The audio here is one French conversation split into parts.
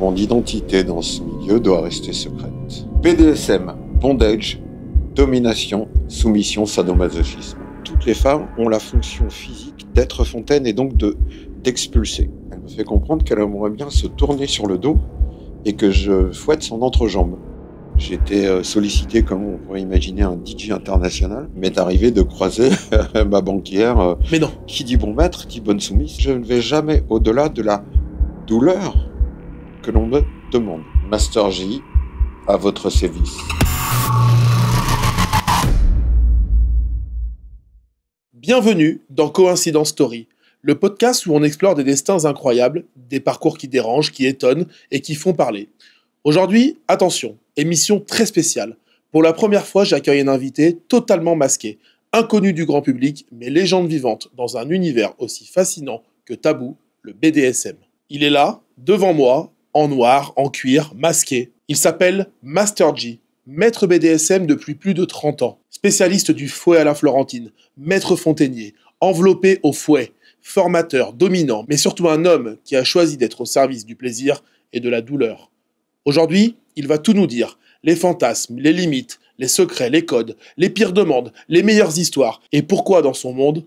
Mon identité dans ce milieu doit rester secrète. BDSM, bondage, domination, soumission, sadomasochisme. Toutes les femmes ont la fonction physique d'être fontaine et donc d'expulser. Elle me fait comprendre qu'elle aimerait bien se tourner sur le dos et que je fouette son entrejambe. J'ai été sollicité, comme on pourrait imaginer, un DJ international. Il m'est arrivé de croiser ma banquière. Mais non. Qui dit bon maître, dit bonne soumise. Je ne vais jamais au-delà de la douleur que l'on me demande. Master J, à votre service. Bienvenue dans Coïncidence Story, le podcast où on explore des destins incroyables, des parcours qui dérangent, qui étonnent et qui font parler. Aujourd'hui, attention, émission très spéciale. Pour la première fois, j'accueille un invité totalement masqué, inconnu du grand public, mais légende vivante dans un univers aussi fascinant que tabou, le BDSM. Il est là, devant moi, en noir, en cuir, masqué. Il s'appelle Master J, maître BDSM depuis plus de 30 ans, spécialiste du fouet à la Florentine, maître fontainier, enveloppé au fouet, formateur, dominant, mais surtout un homme qui a choisi d'être au service du plaisir et de la douleur. Aujourd'hui, il va tout nous dire, les fantasmes, les limites, les secrets, les codes, les pires demandes, les meilleures histoires, et pourquoi dans son monde,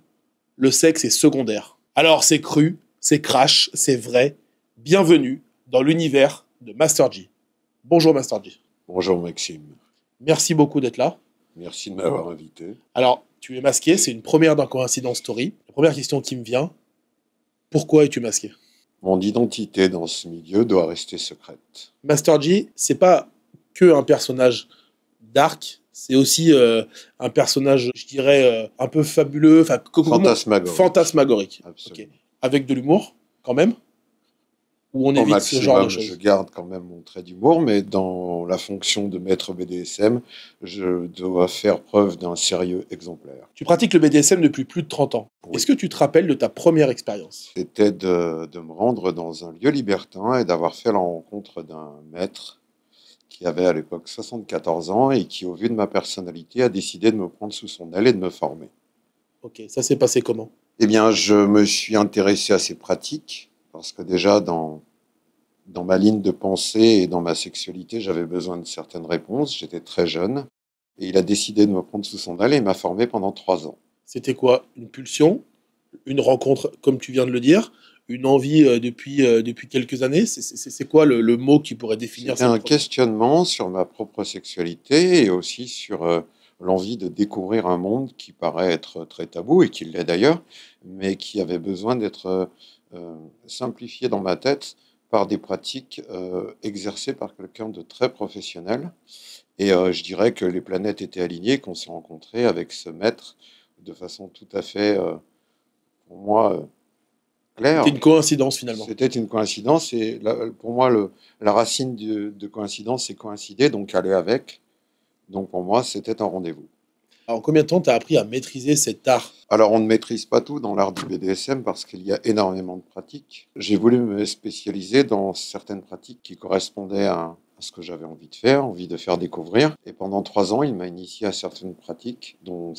le sexe est secondaire. Alors c'est cru, c'est crash, c'est vrai, bienvenue dans l'univers de Master J. Bonjour Master J. Bonjour Maxime. Merci beaucoup d'être là. Merci de m'avoir invité. Alors, tu es masqué, c'est une première dans Coïncidence Story. La première question qui me vient, pourquoi es-tu masqué ? Mon identité dans ce milieu doit rester secrète. Master J, c'est pas que un personnage dark, c'est aussi un personnage, je dirais, un peu fabuleux, Fantasmagorique. Fantasmagorique. Absolument. Okay. Avec de l'humour, quand même. Ou on évite ce genre de choses. Je garde quand même mon trait d'humour, mais dans la fonction de maître BDSM, je dois faire preuve d'un sérieux exemplaire. Tu pratiques le BDSM depuis plus de 30 ans. Oui. Est-ce que tu te rappelles de ta première expérience ? C'était de me rendre dans un lieu libertin et d'avoir fait la rencontre d'un maître qui avait à l'époque 74 ans et qui, au vu de ma personnalité, a décidé de me prendre sous son aile et de me former. Ok, ça s'est passé comment ? Eh bien, je me suis intéressé à ses pratiques, parce que déjà, dans ma ligne de pensée et dans ma sexualité, j'avais besoin de certaines réponses. J'étais très jeune. Et il a décidé de me prendre sous son aile et m'a formé pendant 3 ans. C'était quoi ? Une pulsion ? Une rencontre, comme tu viens de le dire ? Une envie depuis quelques années ? C'est quoi le mot qui pourrait définir ça ? C'était un questionnement sur ma propre sexualité et aussi sur l'envie de découvrir un monde qui paraît être très tabou, et qui l'est d'ailleurs, mais qui avait besoin d'être simplifié dans ma tête par des pratiques exercées par quelqu'un de très professionnel. Et je dirais que les planètes étaient alignées, qu'on s'est rencontrés avec ce maître de façon tout à fait, pour moi, claire. C'était une coïncidence finalement. C'était une coïncidence, et pour moi, la racine de coïncidence, c'est coïncider, donc aller avec. Donc pour moi, c'était un rendez-vous. Alors, combien de temps tu as appris à maîtriser cet art ? Alors, on ne maîtrise pas tout dans l'art du BDSM parce qu'il y a énormément de pratiques. J'ai voulu me spécialiser dans certaines pratiques qui correspondaient à ce que j'avais envie de faire, envie de faire découvrir. Et pendant 3 ans, il m'a initié à certaines pratiques, dont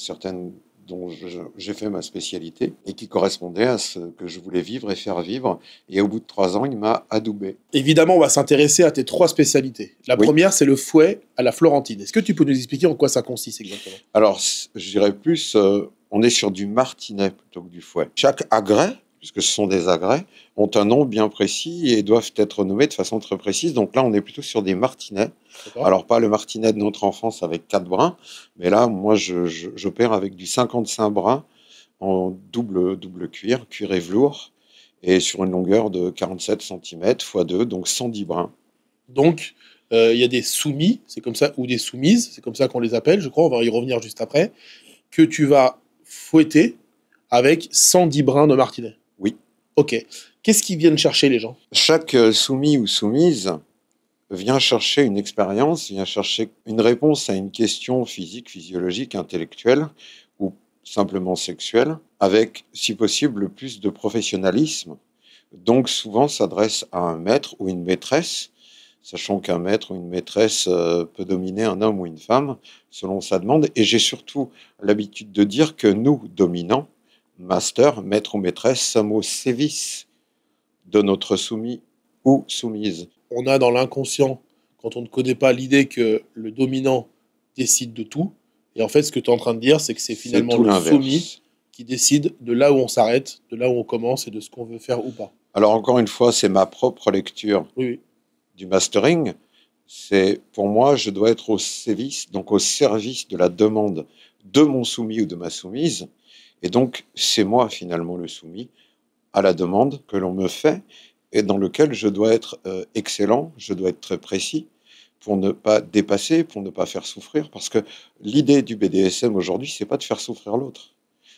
j'ai fait ma spécialité et qui correspondaient à ce que je voulais vivre et faire vivre. Et au bout de 3 ans, il m'a adoubé. Évidemment, on va s'intéresser à tes 3 spécialités. La première, c'est le fouet à la Florentine. Est-ce que tu peux nous expliquer en quoi ça consiste exactement ? Alors, je dirais plus, on est sur du martinet plutôt que du fouet. Chaque agrès, puisque ce sont des agrès, ont un nom bien précis et doivent être nommés de façon très précise. Donc là, on est plutôt sur des martinets. D'accord. Alors, pas le martinet de notre enfance avec 4 brins, mais là, moi, j'opère avec du 55 brins en double cuir et velours, et sur une longueur de 47 cm x 2, donc 110 brins. Donc, il y a des soumis, c'est comme ça, ou des soumises, c'est comme ça qu'on les appelle, je crois, on va y revenir juste après, que tu vas fouetter avec 110 brins de martinet. Oui. Ok. Qu'est-ce qu'ils viennent chercher, les gens ? Chaque soumis ou soumise vient chercher une expérience, vient chercher une réponse à une question physique, physiologique, intellectuelle ou simplement sexuelle, avec, si possible, le plus de professionnalisme. Donc souvent s'adresse à un maître ou une maîtresse, sachant qu'un maître ou une maîtresse peut dominer un homme ou une femme selon sa demande. Et j'ai surtout l'habitude de dire que nous, dominants, master, maître ou maîtresse, sommes au sévice de notre soumis ou soumise. on a dans l'inconscient, quand on ne connaît pas, l'idée que le dominant décide de tout. Et en fait, ce que tu es en train de dire, c'est que c'est C'est finalement tout le soumis l'inverse. qui décide de là où on s'arrête, de là où on commence et de ce qu'on veut faire ou pas. Alors encore une fois, c'est ma propre lecture Oui, oui. du mastering. C'est pour moi, je dois être au service, donc au service de la demande de mon soumis ou de ma soumise. Et donc, c'est moi finalement le soumis à la demande que l'on me fait et dans lequel je dois être excellent, je dois être très précis pour ne pas dépasser, pour ne pas faire souffrir. Parce que l'idée du BDSM aujourd'hui, c'est pas de faire souffrir l'autre,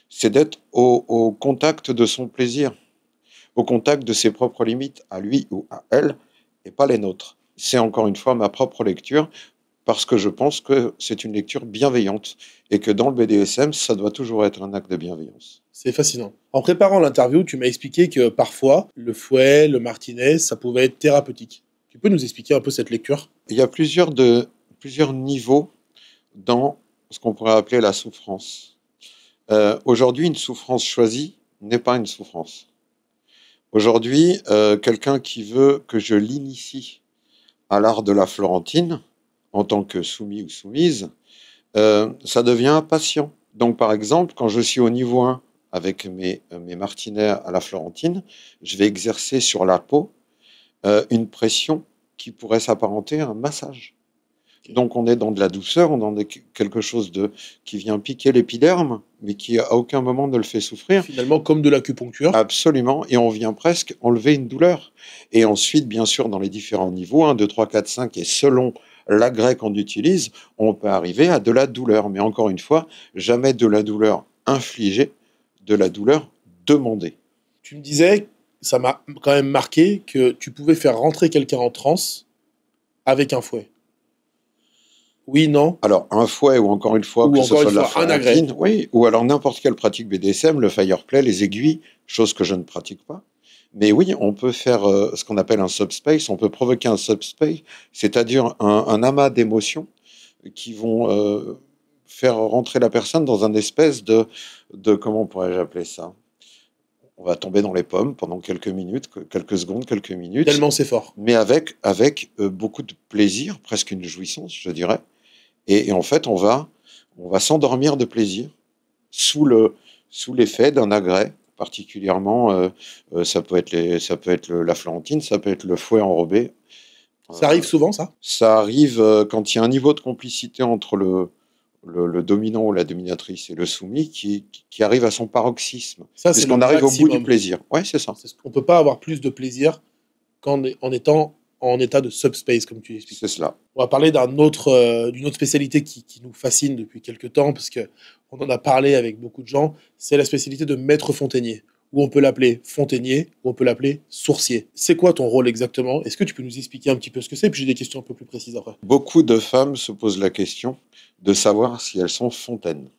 c'est d'être au contact de son plaisir, au contact de ses propres limites, à lui ou à elle, et pas les nôtres. C'est encore une fois ma propre lecture, parce que je pense que c'est une lecture bienveillante, et que dans le BDSM, ça doit toujours être un acte de bienveillance. C'est fascinant. En préparant l'interview, tu m'as expliqué que parfois, le fouet, le martinet, ça pouvait être thérapeutique. Tu peux nous expliquer un peu cette lecture? Il y a plusieurs niveaux dans ce qu'on pourrait appeler la souffrance. Aujourd'hui, une souffrance choisie n'est pas une souffrance. Aujourd'hui, quelqu'un qui veut que je l'initie à l'art de la Florentine, en tant que soumis ou soumise, ça devient patient. Donc, par exemple, quand je suis au niveau 1 avec mes martinets à la Florentine, je vais exercer sur la peau une pression qui pourrait s'apparenter à un massage. Donc, on est dans de la douceur, on est dans quelque chose qui vient piquer l'épiderme, mais qui à aucun moment ne le fait souffrir. Finalement, comme de l'acupuncture. Absolument, et on vient presque enlever une douleur. Et ensuite, bien sûr, dans les différents niveaux, 1, 2, 3, 4, 5, et selon l'agrès qu'on utilise, on peut arriver à de la douleur. Mais encore une fois, jamais de la douleur infligée, de la douleur demandée. Tu me disais, ça m'a quand même marqué, que tu pouvais faire rentrer quelqu'un en transe avec un fouet. Oui, non? Alors, un fouet, ou encore une fois, Ou que ce encore soit une de la fois, un agrès. Florentine, oui, ou alors n'importe quelle pratique BDSM, le fireplay, les aiguilles, chose que je ne pratique pas. Mais oui, on peut faire ce qu'on appelle un subspace, on peut provoquer un subspace, c'est-à-dire un amas d'émotions qui vont faire rentrer la personne dans un espèce comment pourrais-je appeler ça? On va tomber dans les pommes pendant quelques minutes, quelques secondes, quelques minutes, Tellement c'est fort. mais avec beaucoup de plaisir, presque une jouissance, je dirais. Et en fait, on va s'endormir de plaisir sous l'effet d'un agrès, particulièrement, ça peut être la Florentine, ça peut être le fouet enrobé. Ça arrive souvent, ça? Ça arrive quand il y a un niveau de complicité entre le dominant ou la dominatrice et le soumis qui arrive à son paroxysme. Ça, C'est c'est ce le qu'on arrive au bout du maximum. plaisir. Ouais, c'est ça. On ne peut pas avoir plus de plaisir en étant en état de subspace, comme tu l'expliques. C'est cela. On va parler d'une autre spécialité qui nous fascine depuis quelques temps, parce qu'on en a parlé avec beaucoup de gens, c'est la spécialité de maître fontainier, ou on peut l'appeler fontainier, ou on peut l'appeler sourcier. C'est quoi ton rôle exactement? Est-ce que tu peux nous expliquer un petit peu ce que c'est? Puis j'ai des questions un peu plus précises après. Beaucoup de femmes se posent la question de savoir si elles sont fontaines,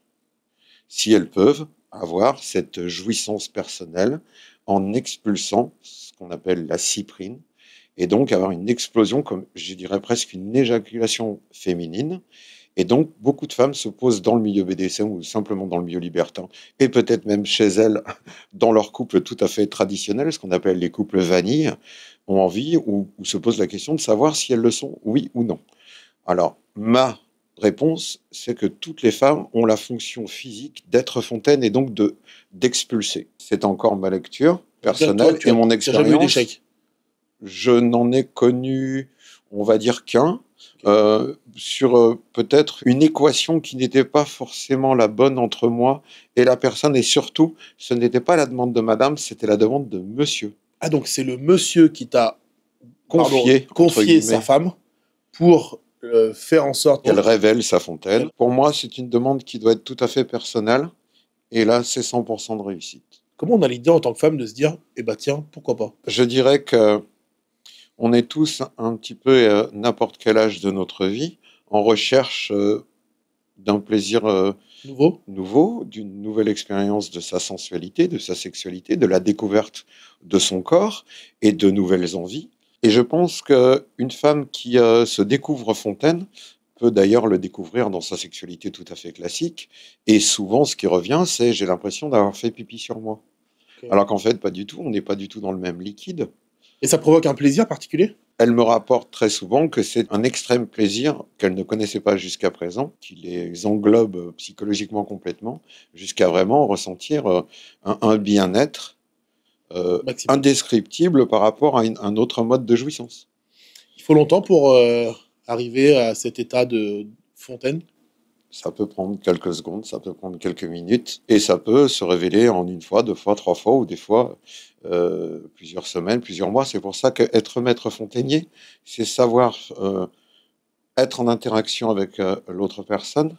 si elles peuvent avoir cette jouissance personnelle en expulsant ce qu'on appelle la cyprine, et donc avoir une explosion, comme je dirais presque une éjaculation féminine. Et donc, beaucoup de femmes se posent dans le milieu BDSM ou simplement dans le milieu libertin, et peut-être même chez elles, dans leur couple tout à fait traditionnel, ce qu'on appelle les couples vanille, ont envie ou se posent la question de savoir si elles le sont, oui ou non. Alors, ma réponse, c'est que toutes les femmes ont la fonction physique d'être fontaine et donc d'expulser. C'est encore ma lecture personnelle et mon Tu n'as jamais eu expérience. d'échec? Je n'en ai connu, on va dire qu'un, sur peut-être une équation qui n'était pas forcément la bonne entre moi et la personne. Et surtout, ce n'était pas la demande de madame, c'était la demande de monsieur. Ah, donc c'est le monsieur qui t'a Confié, entre confié sa guillemets, femme pour faire en sorte qu'elle révèle sa fontaine. Pour moi, c'est une demande qui doit être tout à fait personnelle. Et là, c'est 100% de réussite. Comment on a l'idée en tant que femme de se dire, eh ben tiens, pourquoi pas? Je dirais que on est tous un petit peu, n'importe quel âge de notre vie, en recherche d'un plaisir nouveau, d'une nouvelle expérience de sa sensualité, de sa sexualité, de la découverte de son corps et de nouvelles envies. Et je pense qu'une femme qui se découvre fontaine peut d'ailleurs le découvrir dans sa sexualité tout à fait classique. Et souvent, ce qui revient, c'est j'ai l'impression d'avoir fait pipi sur moi. Okay. Alors qu'en fait, pas du tout. On n'est pas du tout dans le même liquide. Et ça provoque un plaisir particulier? Elle me rapporte très souvent que c'est un extrême plaisir qu'elle ne connaissait pas jusqu'à présent, qui les englobe psychologiquement complètement, jusqu'à vraiment ressentir un bien-être Maximum. indescriptible par rapport à un autre mode de jouissance. Il faut longtemps pour arriver à cet état de fontaine? Ça peut prendre quelques secondes, ça peut prendre quelques minutes, et ça peut se révéler en une fois, deux fois, trois fois, ou des fois plusieurs semaines, plusieurs mois. C'est pour ça qu'être maître fontainier, c'est savoir être en interaction avec l'autre personne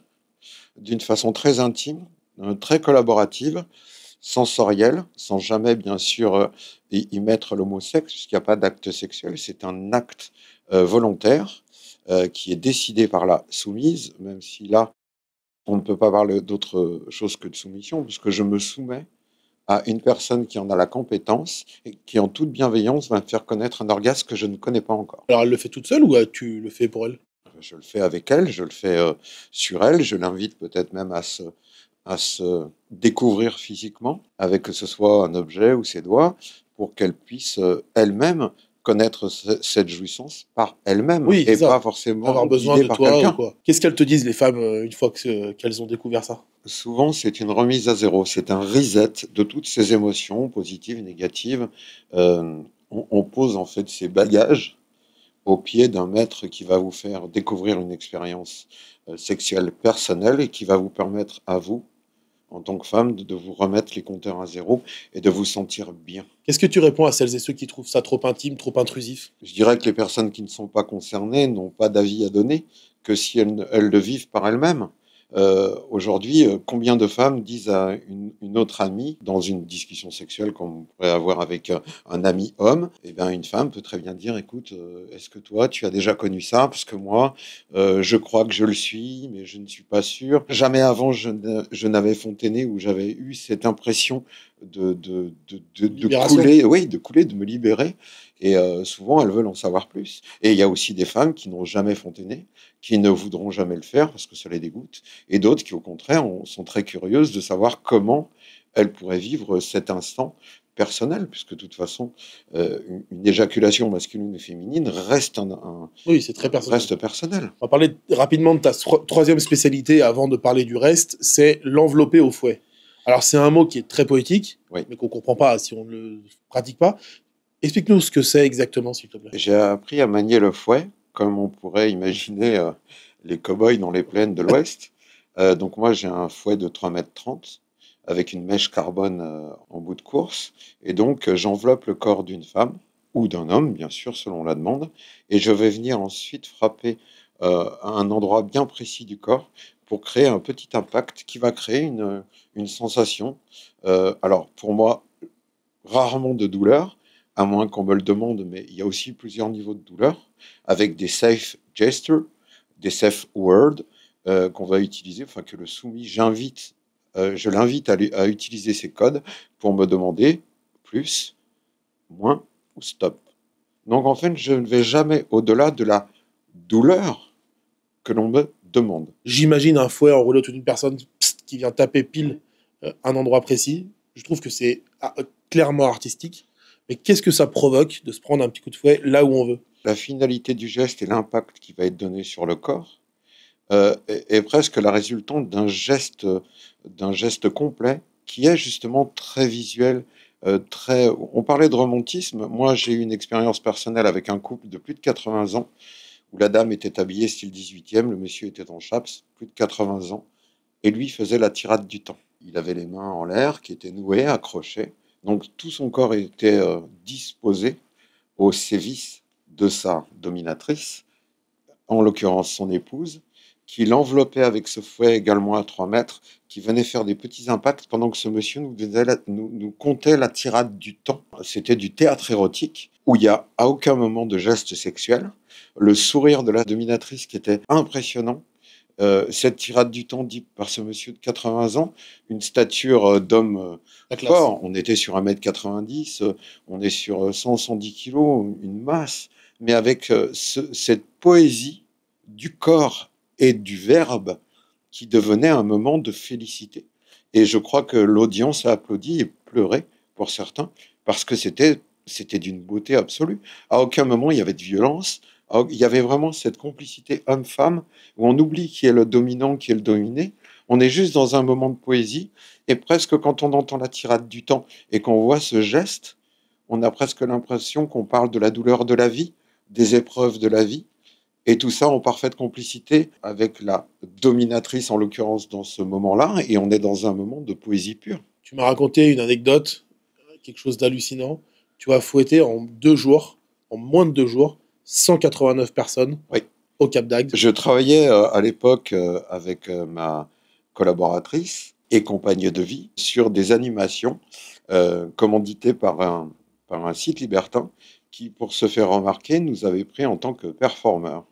d'une façon très intime, très collaborative, sensorielle, sans jamais bien sûr y mettre le mot sexe, puisqu'il n'y a pas d'acte sexuel, c'est un acte volontaire qui est décidé par la soumise, même si là, on ne peut pas parler d'autre chose que de soumission, puisque je me soumets à une personne qui en a la compétence et qui, en toute bienveillance, va me faire connaître un orgasme que je ne connais pas encore. Alors elle le fait toute seule ou tu le fais pour elle? Je le fais avec elle, je le fais sur elle, je l'invite peut-être même à se découvrir physiquement, avec que ce soit un objet ou ses doigts, pour qu'elle puisse elle-même connaître cette jouissance par elle-même Oui, c'est et ça. pas forcément Avoir besoin guidée de par toi ou quelqu'un. quoi? Qu'est-ce qu'elles te disent, les femmes, une fois qu'elles ont découvert ça? Souvent, c'est une remise à zéro, c'est un reset de toutes ces émotions, positives, négatives. On pose en fait ses bagages au pied d'un maître qui va vous faire découvrir une expérience sexuelle personnelle et qui va vous permettre à vous, en tant que femme, de vous remettre les compteurs à zéro et de vous sentir bien. Qu'est-ce que tu réponds à celles et ceux qui trouvent ça trop intime, trop intrusif? Je dirais que les personnes qui ne sont pas concernées n'ont pas d'avis à donner, que si elles le vivent par elles-mêmes. Aujourd'hui, combien de femmes disent à une autre amie, dans une discussion sexuelle qu'on pourrait avoir avec un ami homme, eh bien, une femme peut très bien dire, écoute, est-ce que toi, tu as déjà connu ça? Parce que moi, je crois que je le suis, mais je ne suis pas sûr. Jamais avant, je n'avais fontainé ou j'avais eu cette impression de Libération. couler, oui, de couler, de me libérer. Et souvent, elles veulent en savoir plus. Et il y a aussi des femmes qui n'ont jamais fontainé, qui ne voudront jamais le faire parce que ça les dégoûte, et d'autres qui, au contraire, sont très curieuses de savoir comment elles pourraient vivre cet instant personnel, puisque de toute façon, une éjaculation masculine et féminine reste, Oui, c'est très personnel. reste personnel. On va parler rapidement de ta troisième spécialité avant de parler du reste, c'est l'envelopper au fouet. Alors c'est un mot qui est très poétique, Oui. mais qu'on ne comprend pas si on ne le pratique pas. Explique-nous ce que c'est exactement, s'il te plaît. J'ai appris à manier le fouet, comme on pourrait imaginer les cow-boys dans les plaines de l'Ouest. Donc moi, j'ai un fouet de 3,30 m avec une mèche carbone en bout de course. Et donc, j'enveloppe le corps d'une femme ou d'un homme, bien sûr, selon la demande. Et je vais venir ensuite frapper à un endroit bien précis du corps pour créer un petit impact qui va créer une sensation. Alors, pour moi, rarement de douleur, à moins qu'on me le demande, mais il y a aussi plusieurs niveaux de douleur, avec des safe gestures, des safe words qu'on va utiliser, enfin que le soumis, je l'invite à utiliser ces codes pour me demander plus, moins ou stop. Donc en fait, je ne vais jamais au-delà de la douleur que l'on me demande. J'imagine un fouet enroulé autour d'une personne qui vient taper pile un endroit précis. Je trouve que c'est clairement artistique. Mais qu'est-ce que ça provoque de se prendre un petit coup de fouet là où on veut? La finalité du geste et l'impact qui va être donné sur le corps est presque la résultante d'un geste complet qui est justement très visuel. On parlait de romantisme. Moi, j'ai eu une expérience personnelle avec un couple de plus de 80 ans où la dame était habillée style 18e, le monsieur était en chaps, plus de 80 ans, et lui faisait la tirade du temps. Il avait les mains en l'air qui étaient nouées, accrochées. Donc tout son corps était disposé au sévice de sa dominatrice, en l'occurrence son épouse, qui l'enveloppait avec ce fouet également à 3 mètres, qui venait faire des petits impacts pendant que ce monsieur nous contait la tirade du temps. C'était du théâtre érotique, où il n'y a à aucun moment de geste sexuel. Le sourire de la dominatrice qui était impressionnant. Cette tirade du temps dite par ce monsieur de 80 ans, une stature d'homme fort. On était sur 1,90 m, on est sur 110 kilos, une masse, mais avec cette poésie du corps et du verbe qui devenait un moment de félicité. Et je crois que l'audience a applaudi et pleuré pour certains, parce que c'était C'était d'une beauté absolue. À aucun moment il y avait de violence. Il y avait vraiment cette complicité homme-femme où on oublie qui est le dominant, qui est le dominé. On est juste dans un moment de poésie et presque quand on entend la tirade du temps et qu'on voit ce geste, on a presque l'impression qu'on parle de la douleur de la vie, des épreuves de la vie, et tout ça en parfaite complicité avec la dominatrice, en l'occurrence dans ce moment-là, et on est dans un moment de poésie pure. Tu m'as raconté une anecdote, quelque chose d'hallucinant. Tu as fouetté en 2 jours, en moins de 2 jours, 189 personnes Oui. au Cap d'Agde. Je travaillais à l'époque avec ma collaboratrice et compagne de vie sur des animations commanditées par un site libertin qui, pour se faire remarquer, nous avait pris en tant que performeurs.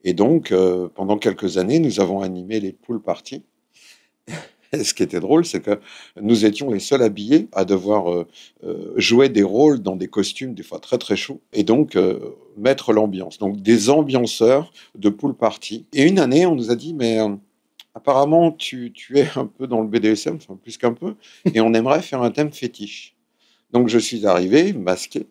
Et donc, pendant quelques années, nous avons animé les pool parties. Et ce qui était drôle, c'est que nous étions les seuls habillés à devoir jouer des rôles dans des costumes des fois très très chauds et donc mettre l'ambiance. Donc des ambianceurs de pool party. Et une année, on nous a dit, mais apparemment, tu es un peu dans le BDSM, enfin plus qu'un peu, et on aimerait faire un thème fétiche. Donc je suis arrivé, masqué,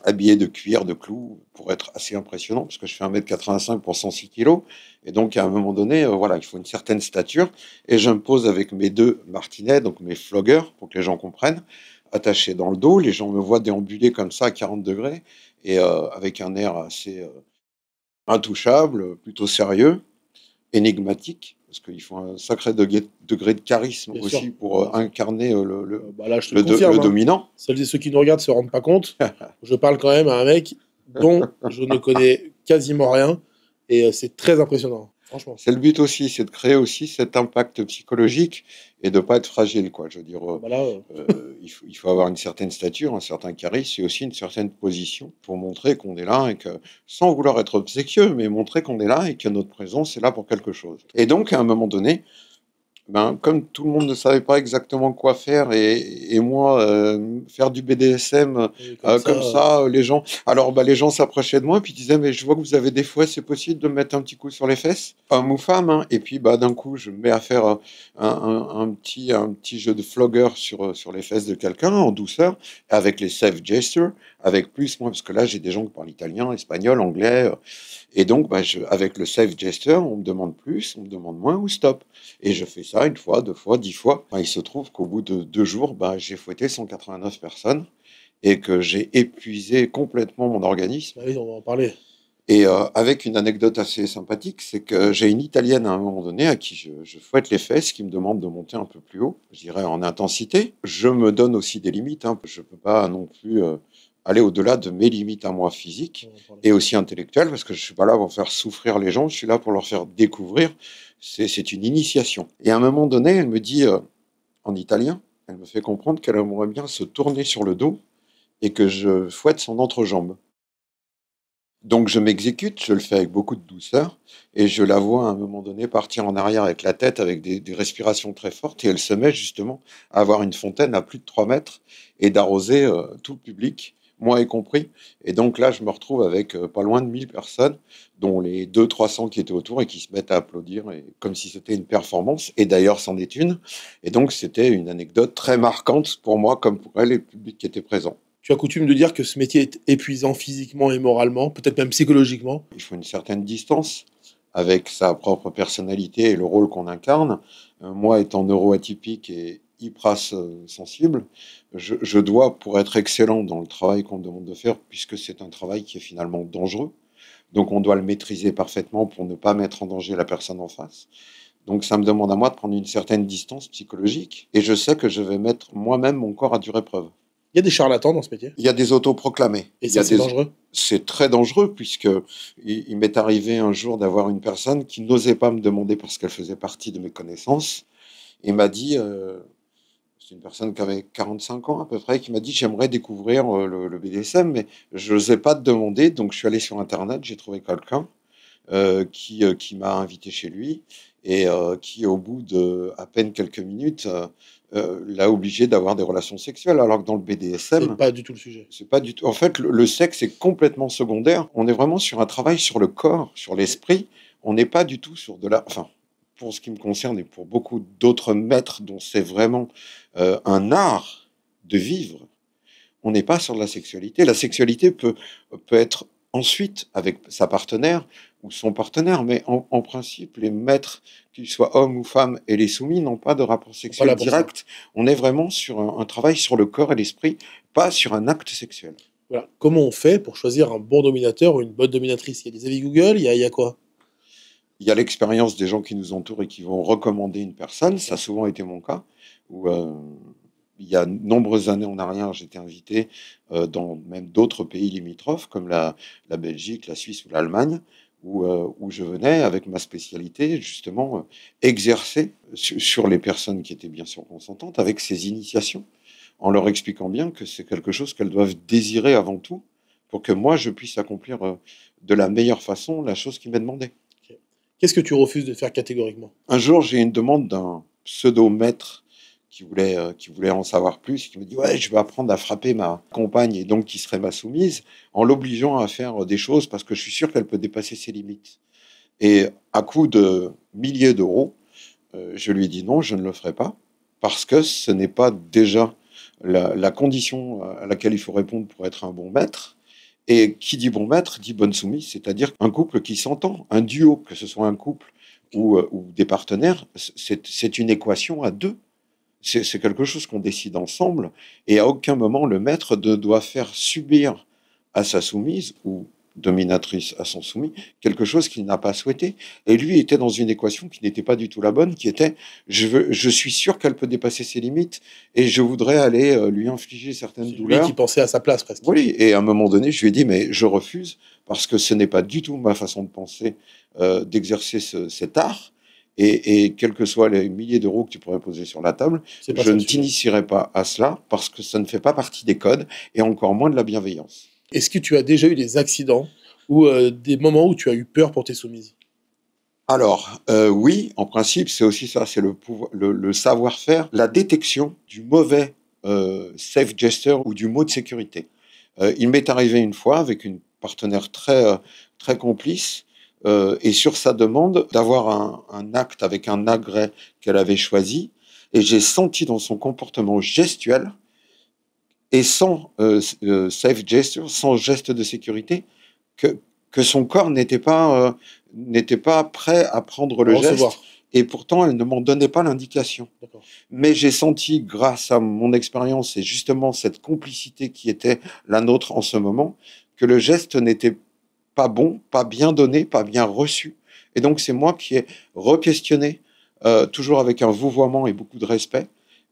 habillé de cuir, de clous, pour être assez impressionnant, parce que je fais 1,85 m pour 106 kilos. Et donc, à un moment donné, voilà, il faut une certaine stature. Et je me pose avec mes 2 martinets, donc mes floggers, pour que les gens comprennent, attachés dans le dos. Les gens me voient déambuler comme ça à 40 degrés, et avec un air assez intouchable, plutôt sérieux, énigmatique, parce qu'il faut un sacré degré de charisme Bien aussi sûr. pour incarner Là, je te le confirme. le dominant. Celles et ceux qui nous regardent ne se rendent pas compte. Je parle quand même à un mec dont je ne connais quasiment rien. Et c'est très impressionnant, franchement. C'est le but aussi, c'est de créer aussi cet impact psychologique et de ne pas être fragile, quoi. Je veux dire, il faut avoir une certaine stature, un certain charisme et aussi une certaine position pour montrer qu'on est là et que, sans vouloir être obséquieux, mais montrer qu'on est là et que notre présence est là pour quelque chose. Et donc, à un moment donné, ben, comme tout le monde ne savait pas exactement quoi faire et moi faire du BDSM comme ça, les gens les gens s'approchaient de moi et puis disaient mais je vois que vous avez des fouets, c'est possible de me mettre un petit coup sur les fesses, homme ou femme, hein. Et puis d'un coup je me mets à faire un petit jeu de flogger sur les fesses de quelqu'un en douceur avec les safe gestures, avec plus moi parce que là j'ai des gens qui parlent italien, espagnol, anglais et donc avec le safe gesture on me demande plus, on me demande moins ou stop. Et je fais ça 1 fois, 2 fois, 10 fois. Il se trouve qu'au bout de 2 jours, j'ai fouetté 189 personnes et que j'ai épuisé complètement mon organisme. Oui, on va en parler. Et avec une anecdote assez sympathique, c'est que j'ai une Italienne à un moment donné à qui je fouette les fesses, qui me demande de monter un peu plus haut, je dirais en intensité. Je me donne aussi des limites, hein. Je ne peux pas non plus aller au-delà de mes limites à moi physiques et aussi intellectuelles, parce que je ne suis pas là pour faire souffrir les gens, je suis là pour leur faire découvrir. C'est une initiation. Et à un moment donné, elle me dit en italien, elle me fait comprendre qu'elle aimerait bien se tourner sur le dos et que je fouette son entrejambe. Donc je m'exécute, je le fais avec beaucoup de douceur et je la vois à un moment donné partir en arrière avec la tête, avec des respirations très fortes et elle se met justement à avoir une fontaine à plus de 3 mètres et d'arroser tout le public, moi y compris. Et donc là, je me retrouve avec pas loin de 1000 personnes, dont les 200-300 qui étaient autour et qui se mettent à applaudir et, comme si c'était une performance. Et d'ailleurs, c'en est une. Et donc c'était une anecdote très marquante pour moi comme pour elle et le public qui était présent. Tu as coutume de dire que ce métier est épuisant physiquement et moralement, peut-être même psychologiquement. Il faut une certaine distance avec sa propre personnalité et le rôle qu'on incarne. Moi, étant neuroatypique et hypersensible, je dois, pour être excellent dans le travail qu'on me demande de faire, puisque c'est un travail qui est finalement dangereux, donc on doit le maîtriser parfaitement pour ne pas mettre en danger la personne en face. Donc ça me demande à moi de prendre une certaine distance psychologique, et je sais que je vais mettre moi-même mon corps à dure épreuve. Il y a des charlatans dans ce métier. Il y a des autoproclamés. Et ça, c'est dangereux. C'est très dangereux, puisque il m'est arrivé un jour d'avoir une personne qui n'osait pas me demander parce qu'elle faisait partie de mes connaissances, et m'a dit, c'est une personne qui avait 45 ans à peu près, qui m'a dit j'aimerais découvrir le BDSM, mais je n'osais pas te demander, donc je suis allé sur Internet, j'ai trouvé quelqu'un qui m'a invité chez lui et qui, au bout de à peine quelques minutes, l'a obligé d'avoir des relations sexuelles, alors que dans le BDSM, c'est pas du tout le sujet. C'est pas du tout. En fait, le sexe est complètement secondaire. On est vraiment sur un travail sur le corps, sur l'esprit. On n'est pas du tout sur de la. Enfin, pour ce qui me concerne et pour beaucoup d'autres maîtres dont c'est vraiment un art de vivre, On n'est pas sur de la sexualité. La sexualité peut être ensuite avec sa partenaire ou son partenaire, mais en principe, les maîtres, qu'ils soient hommes ou femmes, et les soumis n'ont pas de rapport sexuel Voilà pour ça. direct. On est vraiment sur un travail sur le corps et l'esprit, pas sur un acte sexuel. Voilà. Comment on fait pour choisir un bon dominateur ou une bonne dominatrice? Il y a des avis Google, il y a quoi? Il y a l'expérience des gens qui nous entourent et qui vont recommander une personne. Ça a souvent été mon cas, où il y a de nombreuses années en arrière, j'étais invité dans même d'autres pays limitrophes, comme la Belgique, la Suisse ou l'Allemagne, où je venais avec ma spécialité, justement, exercer sur les personnes qui étaient bien sûr consentantes, avec ces initiations, en leur expliquant bien que c'est quelque chose qu'elles doivent désirer avant tout, pour que moi, je puisse accomplir de la meilleure façon la chose qui m'est demandée. Ok. Qu'est-ce que tu refuses de faire catégoriquement? Un jour, j'ai eu une demande d'un pseudo-maître qui voulait en savoir plus, qui me dit ouais, je vais apprendre à frapper ma compagne et donc qui serait ma soumise, en l'obligeant à faire des choses parce que je suis sûr qu'elle peut dépasser ses limites. Et à coup de milliers d'euros, je lui ai dit non, je ne le ferai pas parce que ce n'est pas déjà la condition à laquelle il faut répondre pour être un bon maître. Et qui dit bon maître dit bonne soumise, c'est-à-dire un couple qui s'entend, un duo, que ce soit un couple ou des partenaires, c'est une équation à deux. C'est quelque chose qu'on décide ensemble, et à aucun moment le maître ne doit faire subir à sa soumise ou dominatrice à son soumis quelque chose qu'il n'a pas souhaité. Et lui était dans une équation qui n'était pas du tout la bonne, qui était je suis sûr qu'elle peut dépasser ses limites et je voudrais aller lui infliger certaines C'est lui douleurs. qui pensait à sa place presque. Oui, et à un moment donné, je lui ai dit, mais je refuse, parce que ce n'est pas du tout ma façon de penser d'exercer cet art. Et quels que soient les milliers d'euros que tu pourrais poser sur la table, C'est pas je ça le ne sujet. t'initierai pas à cela, parce que ça ne fait pas partie des codes, et encore moins de la bienveillance. Est-ce que tu as déjà eu des accidents ou des moments où tu as eu peur pour tes soumises? Alors, oui, en principe, c'est aussi ça, c'est le savoir-faire, la détection du mauvais safe gesture ou du mot de sécurité. Il m'est arrivé une fois avec une partenaire très complice, et sur sa demande d'avoir un acte avec un agrès qu'elle avait choisi, et j'ai senti dans son comportement gestuel et sans safe gesture, sans geste de sécurité, que, que son corps n'était pas prêt à prendre À le recevoir. geste, et pourtant elle ne m'en donnait pas l'indication. D'accord. Mais j'ai senti, grâce à mon expérience et justement cette complicité qui était la nôtre en ce moment, que le geste n'était pas bon, pas bien donné, pas bien reçu. Et donc c'est moi qui ai re-questionné, toujours avec un vouvoiement et beaucoup de respect,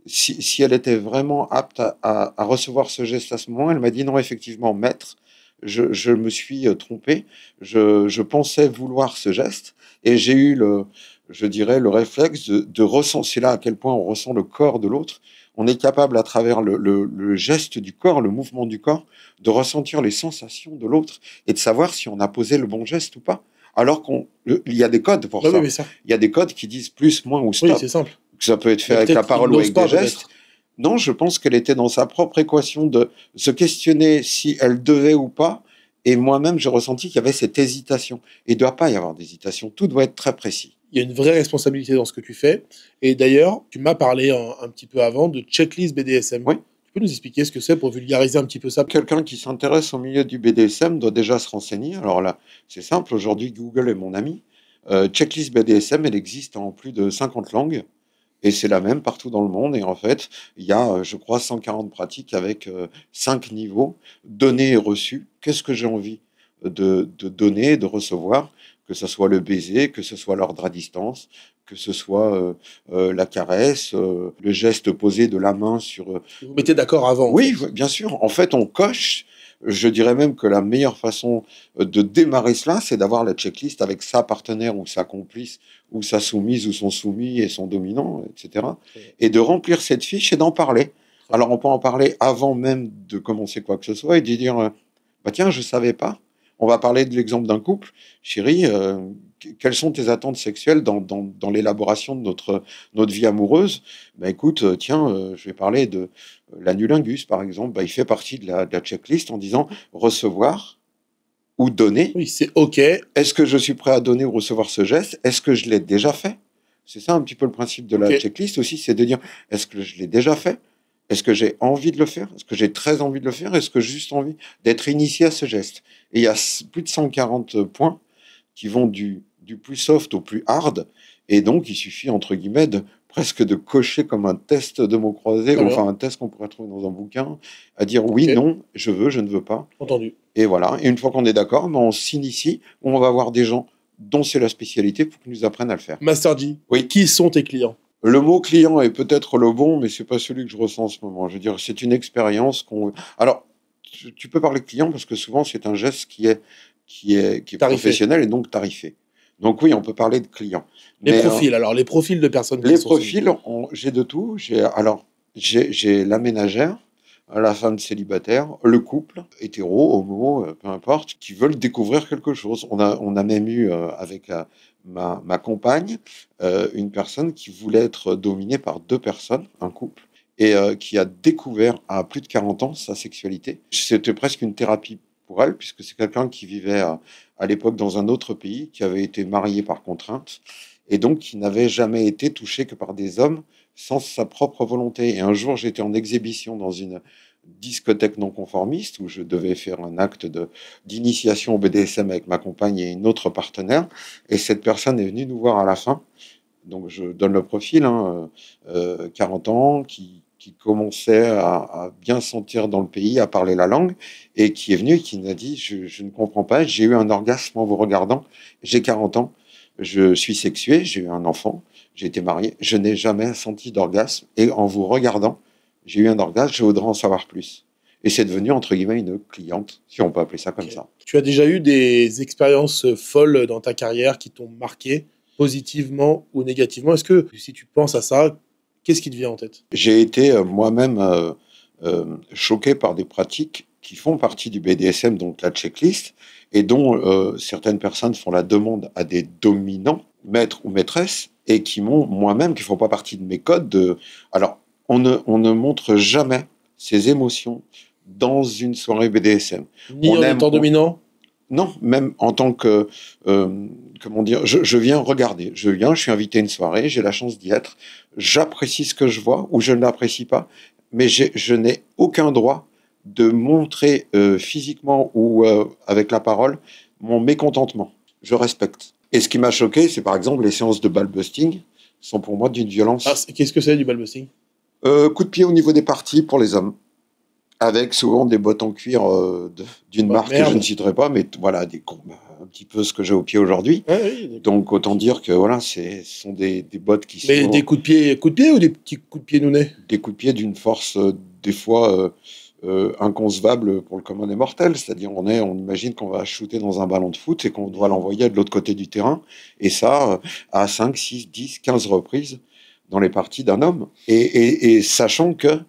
si elle était vraiment apte à recevoir ce geste à ce moment. Elle m'a dit non, effectivement, maître, je me suis trompé, je pensais vouloir ce geste, et j'ai eu je dirais, le réflexe de ressentir, c'est là à quel point on ressent le corps de l'autre. On est capable, à travers le geste du corps, le mouvement du corps, de ressentir les sensations de l'autre et de savoir si on a posé le bon geste ou pas. Alors il y a des codes pour Bah oui, ça. mais ça. Il y a des codes qui disent plus, moins ou Oui, stop. c'est simple. Ça peut être fait Mais avec la peut-être qu'il parole ou n'ose avec pas, des gestes. peut-être. Non, je pense qu'elle était dans sa propre équation de se questionner si elle devait ou pas. Et moi-même, j'ai ressenti qu'il y avait cette hésitation. Et il ne doit pas y avoir d'hésitation. Tout doit être très précis. Il y a une vraie responsabilité dans ce que tu fais. Et d'ailleurs, tu m'as parlé un petit peu avant de checklist BDSM. Oui. Tu peux nous expliquer ce que c'est pour vulgariser un petit peu ça? Quelqu'un qui s'intéresse au milieu du BDSM doit déjà se renseigner. Alors là, c'est simple. Aujourd'hui, Google est mon ami. Checklist BDSM, elle existe en plus de 50 langues. Et c'est la même partout dans le monde. Et en fait, il y a, je crois, 140 pratiques avec 5 niveaux, donnés et reçus. Qu'est-ce que j'ai envie de donner, de recevoir, que ce soit le baiser, que ce soit l'ordre à distance, que ce soit la caresse, le geste posé de la main sur... Vous mettez d'accord avant. Oui, En fait. bien sûr. En fait, on coche. Je dirais même que la meilleure façon de démarrer cela, c'est d'avoir la checklist avec sa partenaire ou sa complice ou sa soumise ou son soumis et son dominant, etc. Et de remplir cette fiche et d'en parler. Alors, on peut en parler avant même de commencer quoi que ce soit et de dire, bah tiens, je savais pas. On va parler de l'exemple d'un couple. Chérie, quelles sont tes attentes sexuelles dans l'élaboration de notre vie amoureuse? Bah écoute, tiens, je vais parler de l'anulingus, par exemple. Bah, il fait partie de la checklist en disant recevoir ou donner. Oui, c'est OK. Est-ce que je suis prêt à donner ou recevoir ce geste? Est-ce que je l'ai déjà fait? C'est ça un petit peu le principe de la Ok. checklist aussi, c'est de dire est-ce que je l'ai déjà fait? Est-ce que j'ai envie de le faire? Est-ce que j'ai très envie de le faire? Est-ce que j'ai juste envie d'être initié à ce geste? Et il y a plus de 140 points qui vont du plus soft au plus hard. Et donc, il suffit, entre guillemets, presque de cocher comme un test de mots croisés, Très bien. enfin un test qu'on pourrait trouver dans un bouquin, à dire oui, Ok, non, je veux, je ne veux pas. entendu. Et voilà. Et une fois qu'on est d'accord, ben, on s'initie, on va voir des gens dont c'est la spécialité pour qu'ils nous apprennent à le faire. Master G, Oui. qui sont tes clients? Le mot client est peut-être le bon, mais c'est pas celui que je ressens en ce moment. Je veux dire, c'est une expérience qu'on. Alors, tu peux parler de client parce que souvent c'est un geste qui est Tarifé. professionnel et donc tarifé. Donc oui, on peut parler de client. Les Mais profils, alors les profils de personnes qui les sont profils, j'ai de tout. J'ai la ménagère, la femme célibataire, le couple, hétéro, homo, peu importe, qui veulent découvrir quelque chose. On a même eu avec ma compagne une personne qui voulait être dominée par deux personnes, un couple, et qui a découvert à plus de 40 ans sa sexualité. C'était presque une thérapie pour elle, puisque c'est quelqu'un qui vivait à l'époque dans un autre pays, qui avait été marié par contrainte, et donc qui n'avait jamais été touché que par des hommes sans sa propre volonté. Et un jour, j'étais en exhibition dans une discothèque non conformiste où je devais faire un acte d'initiation au BDSM avec ma compagne et une autre partenaire. Et cette personne est venue nous voir à la fin. Donc je donne le profil, 40 ans, qui commençait à bien sentir dans le pays, à parler la langue, et qui est venu et qui m'a dit, je ne comprends pas, j'ai eu un orgasme en vous regardant, j'ai 40 ans, je suis sexué, j'ai eu un enfant, j'ai été marié, je n'ai jamais senti d'orgasme, et en vous regardant, j'ai eu un orgasme, je voudrais en savoir plus. Et c'est devenu, entre guillemets, une cliente, si on peut appeler ça comme Ok. ça. Tu as déjà eu des expériences folles dans ta carrière qui t'ont marqué, positivement ou négativement? Est-ce que, si tu penses à ça, qu'est-ce qui te vient en tête? J'ai été moi-même choqué par des pratiques qui font partie du BDSM, donc la checklist, et dont certaines personnes font la demande à des dominants, maîtres ou maîtresses, et qui m'ont moi-même, qui ne font pas partie de mes codes. Alors, on ne montre jamais ses émotions dans une soirée BDSM. Ni en étant dominant? Non, même en tant que, comment dire, je viens regarder, je suis invité à une soirée, j'ai la chance d'y être, j'apprécie ce que je vois ou je ne l'apprécie pas, mais je n'ai aucun droit de montrer physiquement ou avec la parole mon mécontentement. Je respecte. Et ce qui m'a choqué, c'est par exemple les séances de ballbusting sont pour moi d'une Ah, violence. qu'est-ce que c'est du ballbusting? Coup de pied au niveau des parties pour les hommes avec souvent des bottes en cuir d'une Bah, marque que je ne merde. citerai pas, mais voilà, un petit peu ce que j'ai au pied aujourd'hui. Ouais, oui, d'accord. Donc autant dire que voilà, ce sont des bottes qui Mais des sont coups de pied ou des petits coups de pied nounais? des coups de pied d'une force des fois inconcevable pour le commun des mortels. C'est-à-dire on imagine qu'on va shooter dans un ballon de foot et qu'on doit l'envoyer de l'autre côté du terrain. Et ça, à 5, 6, 10, 15 reprises dans les parties d'un homme. Et sachant que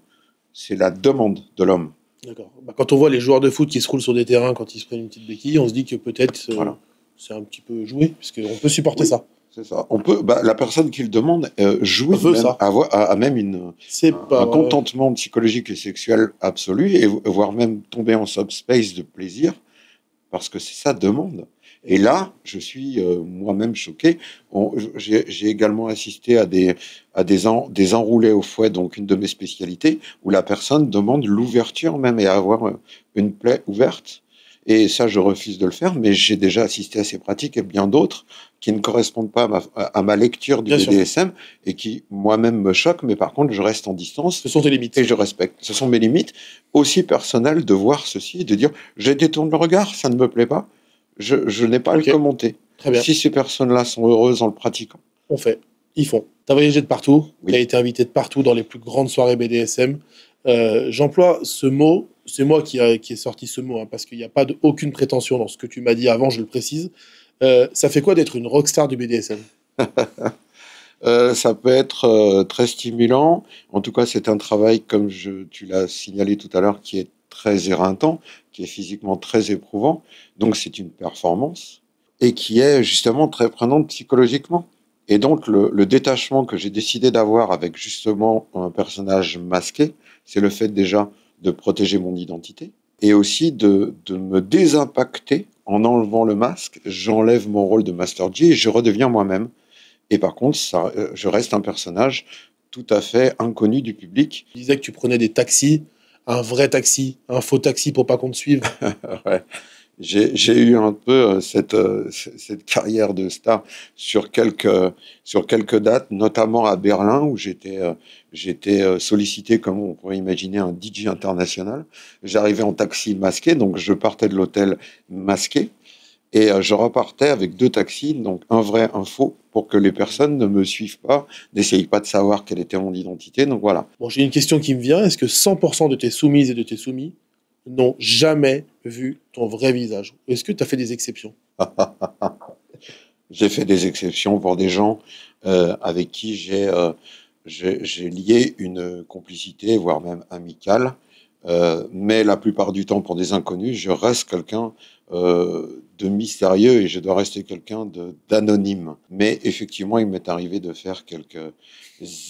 c'est la demande de l'homme. D'accord. Bah, quand on voit les joueurs de foot qui se roulent sur des terrains quand ils se prennent une petite béquille, on se dit que peut-être Voilà. c'est un petit peu joué, puisqu'on peut supporter Oui. ça. C'est ça. La personne qui le demande jouit Veut même, ça. a même C'est un pas vrai. contentement psychologique et sexuel absolu, et voire même tomber en subspace de plaisir, parce que c'est sa demande. Et là, je suis moi-même choqué. J'ai également assisté des enroulés au fouet, donc une de mes spécialités, où la personne demande l'ouverture même et avoir une plaie ouverte. Et ça, je refuse de le faire, mais j'ai déjà assisté à ces pratiques et bien d'autres qui ne correspondent pas à ma lecture du Bien sûr. BDSM et qui moi-même me choquent, mais par contre, je reste en distance Ce sont tes limites. et je respecte. Ce sont mes limites aussi personnelles de voir ceci et de dire je détourne le regard, ça ne me plaît pas, je n'ai pas à Ok. le commenter. Très bien. Si ces personnes-là sont heureuses en le pratiquant. On fait. Ils font. T'as voyagé de partout. Oui. T'as été invité de partout dans les plus grandes soirées BDSM. J'emploie ce mot. C'est moi qui ai sorti ce mot, hein, parce qu'il n'y a pas aucune prétention dans ce que tu m'as dit avant, je le précise. Ça fait quoi d'être une rockstar du BDSM? Ça peut être très stimulant. En tout cas, c'est un travail, comme tu l'as signalé tout à l'heure, qui est très éreintant, qui est physiquement très éprouvant. Donc, c'est une performance et qui est justement très prenante psychologiquement. Et donc, le détachement que j'ai décidé d'avoir avec justement un personnage masqué, c'est le fait déjà de protéger mon identité et aussi de me désimpacter en enlevant le masque. J'enlève mon rôle de Master G et je redeviens moi-même. Et par contre, je reste un personnage tout à fait inconnus du public. Tu disais que tu prenais des taxis, un vrai taxi, un faux taxi pour pas qu'on te suive. Ouais. J'ai eu un peu cette carrière de star sur quelques dates, notamment à Berlin, où j'étais sollicité, comme on pourrait imaginer, un DJ international. J'arrivais en taxi masqué, donc je partais de l'hôtel masqué, et je repartais avec 2 taxis, donc un vrai, un faux, pour que les personnes ne me suivent pas, n'essayent pas de savoir quelle était mon identité. Donc voilà. Bon, j'ai une question qui me vient. Est-ce que 100% de tes soumises et de tes soumis n'ont jamais vu ton vrai visage? Est-ce que tu as fait des exceptions? J'ai fait des exceptions pour des gens avec qui j'ai lié une complicité, voire même amicale. Mais la plupart du temps, pour des inconnus, je reste quelqu'un de mystérieux et je dois rester quelqu'un d'anonyme. Mais effectivement, il m'est arrivé de faire quelques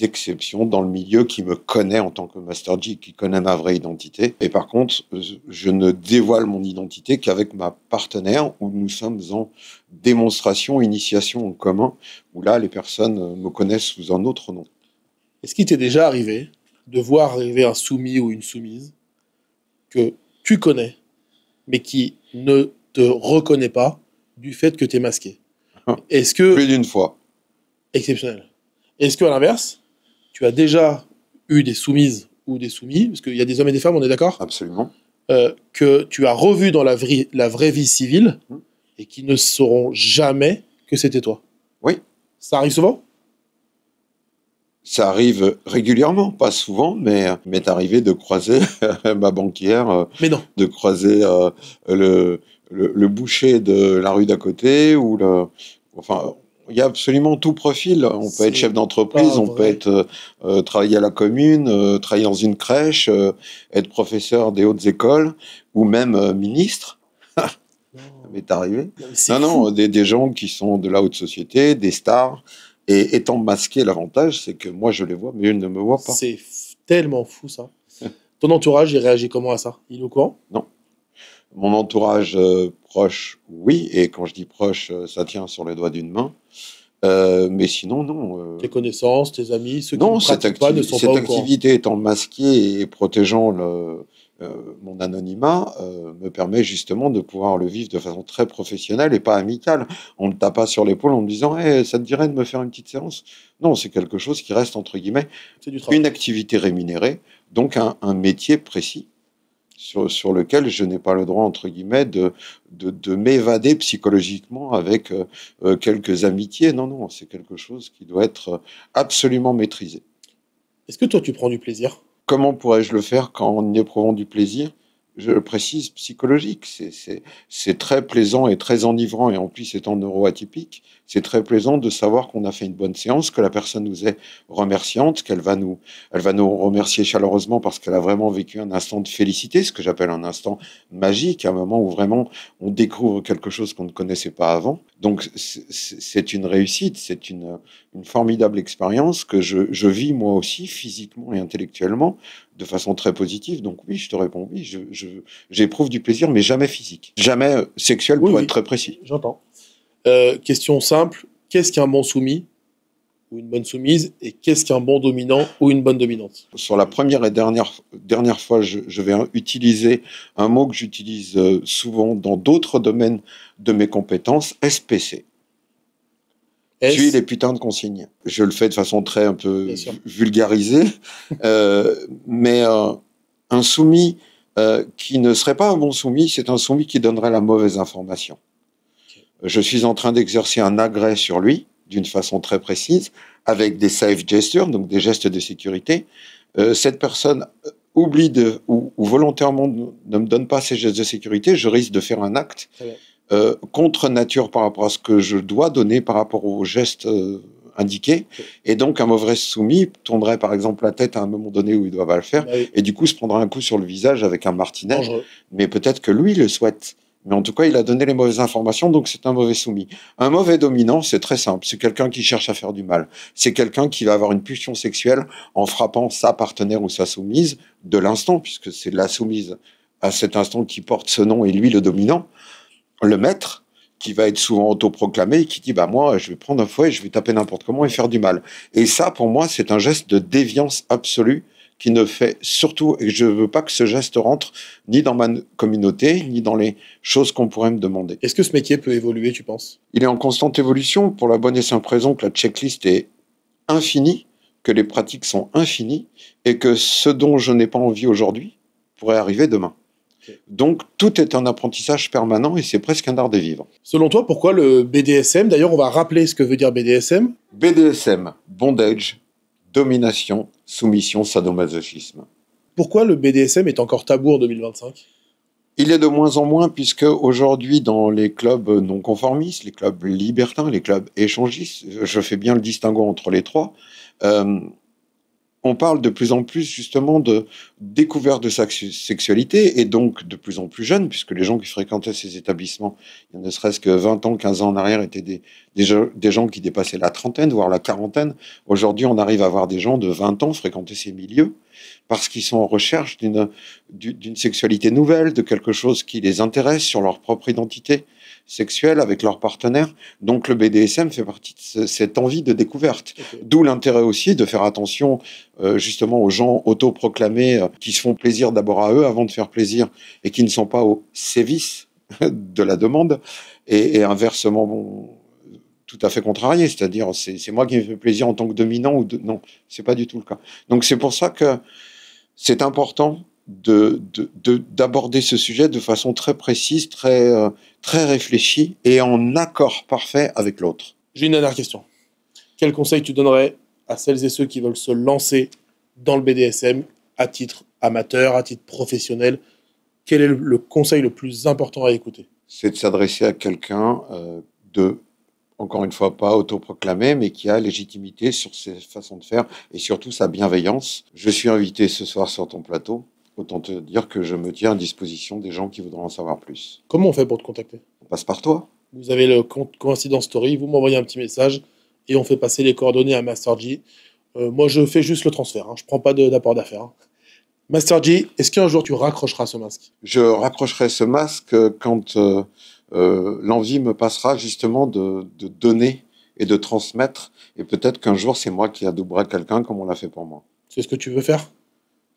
exceptions dans le milieu qui me connaît en tant que Master G, qui connaît ma vraie identité. Et par contre, je ne dévoile mon identité qu'avec ma partenaire, où nous sommes en démonstration, initiation en commun, où là, les personnes me connaissent sous un autre nom. Est-ce qu'il t'est déjà arrivé de voir arriver un soumis ou une soumise que tu connais, mais qui ne te reconnaît pas du fait que tu es masqué? Est-ce que, Plus d'une fois. exceptionnel, est-ce qu'à l'inverse, tu as déjà eu des soumises ou des soumis, parce qu'il y a des hommes et des femmes, on est d'accord, Absolument. que tu as revu dans la vraie vie civile et qui ne sauront jamais que c'était toi? Oui. Ça arrive souvent? Ça arrive régulièrement, pas souvent, mais m'est arrivé de croiser ma banquière, Mais non. de croiser le boucher de la rue d'à côté, enfin, il y a absolument tout profil. On peut être C'est chef d'entreprise, pas on peut vrai. être travailler à la commune, travailler dans une crèche, être professeur des hautes écoles, ou même ministre. Ça Non. m'est arrivé. Non, mais c'est Non, fou. non, des gens qui sont de la haute société, des stars. Et étant masqué, l'avantage, c'est que moi, je les vois, mais eux ne me voient pas. C'est tellement fou, ça. Ton entourage, il réagit comment à ça? Il est au courant? Non. Mon entourage proche, oui. Et quand je dis proche, ça tient sur les doigts d'une main. Mais sinon, non. Tes connaissances, tes amis, ceux qui ne Non, pratiquent pas ne sont cette pas au courant. activité étant masquée et protégeant mon anonymat, me permet justement de pouvoir le vivre de façon très professionnelle et pas amicale. On ne tape pas sur l'épaule en me disant hey, ça te dirait de me faire une petite séance? Non, c'est quelque chose qui reste entre guillemets C'est du travail. une activité rémunérée, donc un métier précis sur lequel je n'ai pas le droit, entre guillemets, de m'évader psychologiquement avec quelques amitiés. Non, non, c'est quelque chose qui doit être absolument maîtrisé. Est-ce que toi, tu prends du plaisir? Comment pourrais-je le faire en éprouvant du plaisir? Je le précise, psychologique. C'est très plaisant et très enivrant, et en plus étant neuroatypique, c'est très plaisant de savoir qu'on a fait une bonne séance, que la personne nous est remerciante, elle va nous remercier chaleureusement parce qu'elle a vraiment vécu un instant de félicité, ce que j'appelle un instant magique, un moment où vraiment on découvre quelque chose qu'on ne connaissait pas avant. Donc c'est une réussite, c'est une formidable expérience que je vis moi aussi physiquement et intellectuellement de façon très positive. Donc oui, je te réponds oui, j'éprouve du plaisir, mais jamais physique, jamais sexuel Oui, pour oui. être très précis. J'entends. Question simple, qu'est-ce qu'un bon soumis ou une bonne soumise et qu'est-ce qu'un bon dominant ou une bonne dominante? Sur la première et dernière fois, je vais utiliser un mot que j'utilise souvent dans d'autres domaines de mes compétences, SPC. Suis les putains de consignes. Je le fais de façon très un peu vulgarisée, mais un soumis qui ne serait pas un bon soumis, c'est un soumis qui donnerait la mauvaise information. Je suis en train d'exercer un agrès sur lui, d'une façon très précise, avec des safe gestures, donc des gestes de sécurité. Cette personne oublie ou volontairement ne me donne pas ces gestes de sécurité, je risque de faire un acte contre nature par rapport à ce que je dois donner par rapport aux gestes indiqués. Et donc, un mauvais soumis tournerait par exemple la tête à un moment donné où il ne doit pas le faire, et du coup se prendra un coup sur le visage avec un martinet. Dangereux. Mais peut-être que lui le souhaite. Mais en tout cas, il a donné les mauvaises informations, donc c'est un mauvais soumis. Un mauvais dominant, c'est très simple. C'est quelqu'un qui cherche à faire du mal. C'est quelqu'un qui va avoir une pulsion sexuelle en frappant sa partenaire ou sa soumise de l'instant, puisque c'est la soumise à cet instant qui porte ce nom et lui le dominant, le maître, qui va être souvent autoproclamé et qui dit bah moi je vais prendre un fouet, je vais taper n'importe comment et faire du mal. Et ça pour moi c'est un geste de déviance absolue qui ne fait surtout, et je veux pas que ce geste rentre ni dans ma communauté ni dans les choses qu'on pourrait me demander. Est-ce que ce métier peut évoluer, tu penses? Il est en constante évolution pour la bonne et simple raison que la checklist est infinie, que les pratiques sont infinies et que ce dont je n'ai pas envie aujourd'hui pourrait arriver demain. Donc, tout est un apprentissage permanent et c'est presque un art de vivre. Selon toi, pourquoi le BDSM? D'ailleurs, on va rappeler ce que veut dire BDSM. BDSM, bondage, domination, soumission, sadomasochisme. Pourquoi le BDSM est encore tabou en 2025? Il est de moins en moins puisque aujourd'hui, dans les clubs non conformistes, les clubs libertins, les clubs échangistes, je fais bien le distinguo entre les trois, on parle de plus en plus justement de découverte de sa sexualité et donc de plus en plus jeunes, puisque les gens qui fréquentaient ces établissements, il y a ne serait-ce que 20 ans, 15 ans en arrière, étaient des gens qui dépassaient la trentaine, voire la quarantaine. Aujourd'hui, on arrive à voir des gens de 20 ans fréquenter ces milieux parce qu'ils sont en recherche d'une sexualité nouvelle, de quelque chose qui les intéresse sur leur propre identité sexuelle avec leur partenaire. Donc le BDSM fait partie de cette envie de découverte. Okay. D'où l'intérêt aussi de faire attention justement aux gens autoproclamés qui se font plaisir d'abord à eux avant de faire plaisir et qui ne sont pas au sévice de la demande et inversement tout à fait contrarié, c'est-à-dire c'est moi qui me fais plaisir en tant que dominant ou non, c'est pas du tout le cas. Donc c'est pour ça que c'est important d'aborder ce sujet de façon très précise, très réfléchie et en accord parfait avec l'autre. J'ai une dernière question. Quel conseil tu donnerais à celles et ceux qui veulent se lancer dans le BDSM à titre amateur, à titre professionnel? Quel est le conseil le plus important à écouter? C'est de s'adresser à quelqu'un encore une fois, pas autoproclamé, mais qui a légitimité sur ses façons de faire et surtout sa bienveillance. Je suis invité ce soir sur ton plateau. Autant te dire que je me tiens à disposition des gens qui voudront en savoir plus. Comment on fait pour te contacter? On passe par toi. Vous avez le compte Coïncidence Story, vous m'envoyez un petit message et on fait passer les coordonnées à Master G. Moi, je fais juste le transfert, je ne prends pas d'apport d'affaires. Master G, est-ce qu'un jour tu raccrocheras ce masque? Je raccrocherai ce masque quand l'envie me passera justement de donner et de transmettre. Et peut-être qu'un jour, c'est moi qui adouberai quelqu'un comme on l'a fait pour moi. C'est ce que tu veux faire?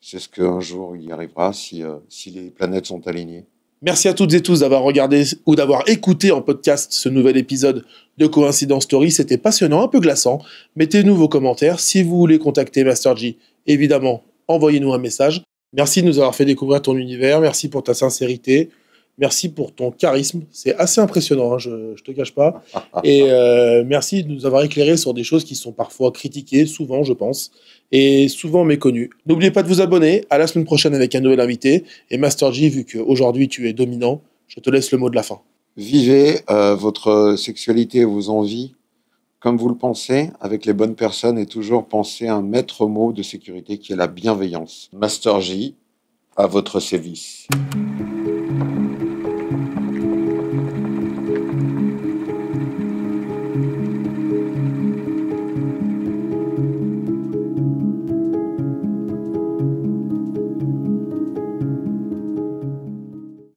C'est ce qu'un jour il y arrivera si les planètes sont alignées. Merci à toutes et tous d'avoir regardé ou d'avoir écouté en podcast ce nouvel épisode de Coïncidence Story. C'était passionnant, un peu glaçant. Mettez-nous vos commentaires. Si vous voulez contacter Master G, évidemment, envoyez-nous un message. Merci de nous avoir fait découvrir ton univers. Merci pour ta sincérité. Merci pour ton charisme. C'est assez impressionnant, je ne te cache pas. Et merci de nous avoir éclairé sur des choses qui sont parfois critiquées, souvent, je pense, et souvent méconnues. N'oubliez pas de vous abonner. À la semaine prochaine avec un nouvel invité. Et Master G, vu qu'aujourd'hui tu es dominant, je te laisse le mot de la fin. Vivez votre sexualité et vos envies comme vous le pensez, avec les bonnes personnes, et toujours pensez à un maître mot de sécurité qui est la bienveillance. Master J, à votre service.